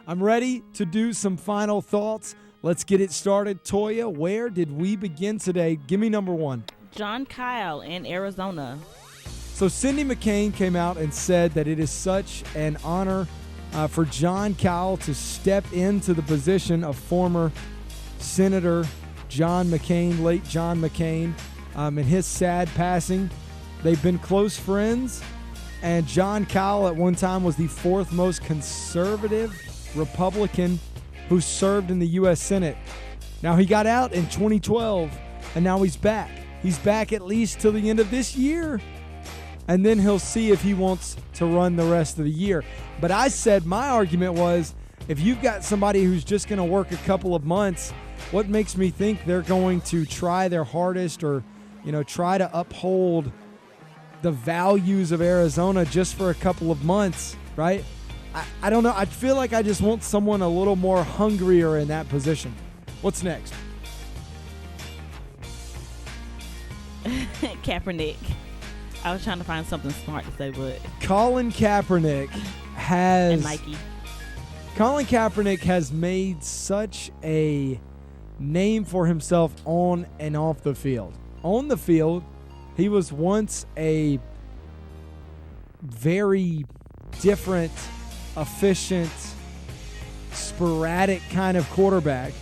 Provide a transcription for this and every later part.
I'm ready to do some final thoughts. Let's get it started. Toya, where did we begin today? Give me number one. Jon Kyl in Arizona. So Cindy McCain came out and said that it is such an honor for Jon Kyl to step into the position of former Senator John McCain, late John McCain, in his sad passing. They've been close friends, and Jon Kyl at one time was the fourth most conservative Republican who served in the U.S. Senate. Now, he got out in 2012, and now he's back. He's back at least till the end of this year, and then he'll see if he wants to run the rest of the year. But I said my argument was, if you've got somebody who's just going to work a couple of months, what makes me think they're going to try their hardest or, try to uphold the values of Arizona just for a couple of months, right? I don't know. I feel like I just want someone a little more hungrier in that position. What's next? Kaepernick. I was trying to find something smart to say, but Colin Kaepernick and Nike. Colin Kaepernick has made such a name for himself on and off the field. On the field, he was once a very different, efficient, sporadic kind of quarterback.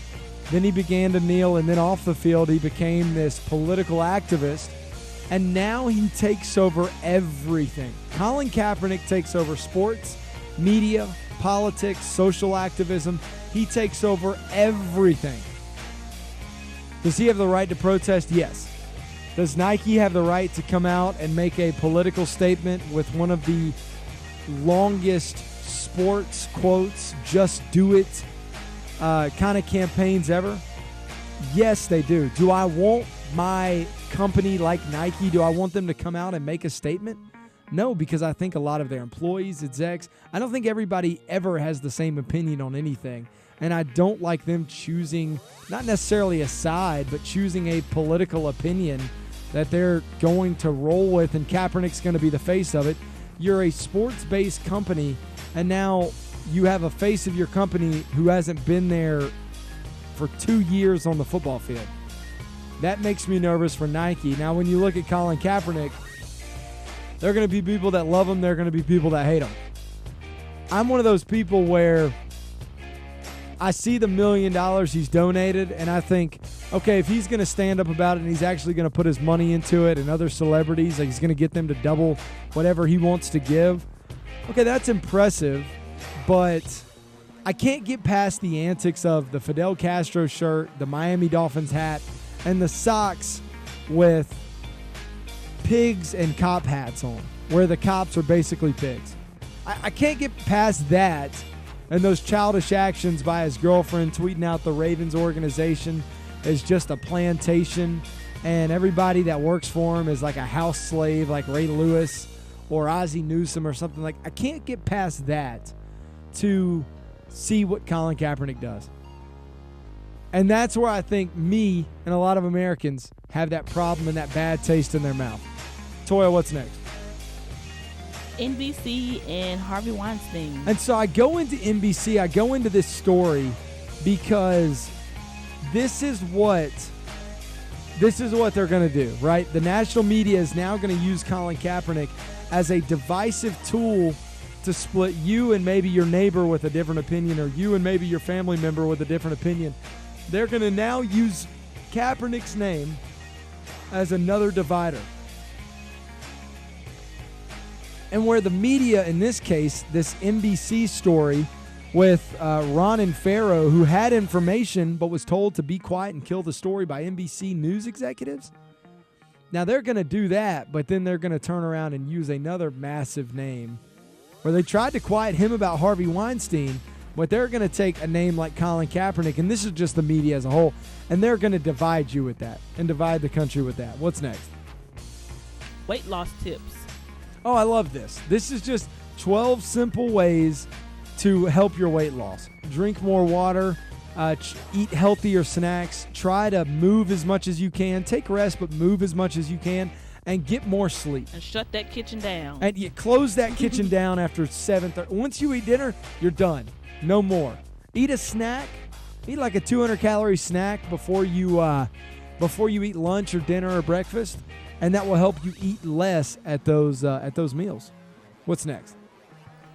Then he began to kneel, and then off the field, he became this political activist. And now he takes over everything. Colin Kaepernick takes over sports, media, politics, social activism. He takes over everything. Does he have the right to protest? Yes. Does Nike have the right to come out and make a political statement with one of the longest sports quotes, just do it kind of campaigns ever? Yes, they do. Do I want my company like Nike, do I want them to come out and make a statement? No, because I think a lot of their employees, execs, I don't think everybody ever has the same opinion on anything. And I don't like them choosing, not necessarily a side, but choosing a political opinion that they're going to roll with, and Kaepernick's going to be the face of it. You're a sports-based company, and now you have a face of your company who hasn't been there for 2 years on the football field. That makes me nervous for Nike. Now, when you look at Colin Kaepernick, there are going to be people that love him. There are going to be people that hate him. I'm one of those people where I see the $1 million he's donated, and I think, okay, if he's going to stand up about it and he's actually going to put his money into it, and other celebrities, like he's going to get them to double whatever he wants to give, okay, that's impressive, but I can't get past the antics of the Fidel Castro shirt, the Miami Dolphins hat, and the socks with pigs and cop hats on, where the cops are basically pigs. I can't get past that and those childish actions by his girlfriend tweeting out the Ravens organization is just a plantation, and everybody that works for him is like a house slave like Ray Lewis or Ozzie Newsome or something. Like, I can't get past that to see what Colin Kaepernick does. And that's where I think me and a lot of Americans have that problem and that bad taste in their mouth. Toya, what's next? NBC and Harvey Weinstein. And so I go into NBC, I go into this story because this is what they're going to do, right? The national media is now going to use Colin Kaepernick as a divisive tool to split you and maybe your neighbor with a different opinion, or you and maybe your family member with a different opinion. They're going to now use Kaepernick's name as another divider. And where the media, in this case, this NBC story with Ronan Farrow, who had information but was told to be quiet and kill the story by NBC News executives. Now, they're going to do that, but then they're going to turn around and use another massive name where they tried to quiet him about Harvey Weinstein, but they're going to take a name like Colin Kaepernick, and this is just the media as a whole, and they're going to divide you with that and divide the country with that. What's next? Weight loss tips. Oh, I love this. This is just 12 simple ways to help your weight loss. Drink more water, eat healthier snacks, try to move as much as you can, take rest, but move as much as you can, and get more sleep. And shut that kitchen down. And you close that kitchen down after 7:30. Once you eat dinner, you're done. No more. Eat a snack. Eat like a 200-calorie snack before you eat lunch or dinner or breakfast, and that will help you eat less at those meals. What's next?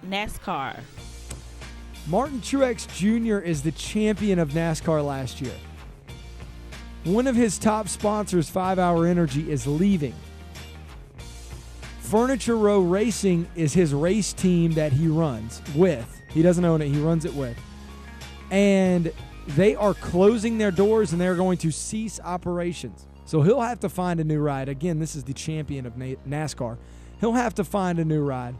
NASCAR. Martin Truex Jr. is the champion of NASCAR last year. One of his top sponsors, 5 Hour Energy, is leaving. Furniture Row Racing is his race team that he runs with. He doesn't own it. He runs it with. And they are closing their doors, and they're going to cease operations. So he'll have to find a new ride. Again, this is the champion of NASCAR. He'll have to find a new ride.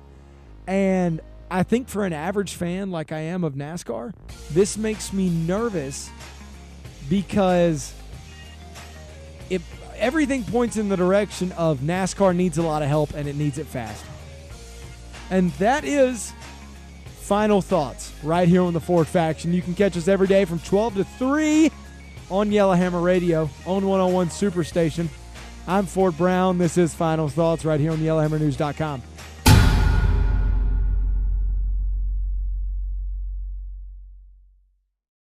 And I think for an average fan like I am of NASCAR, this makes me nervous because everything points in the direction of NASCAR needs a lot of help, and it needs it fast. And that is Final Thoughts right here on the Ford Faction. You can catch us every day from 12 to 3 on Yellowhammer Radio on 101 Superstation. I'm Ford Brown. This is Final Thoughts right here on YellowhammerNews.com.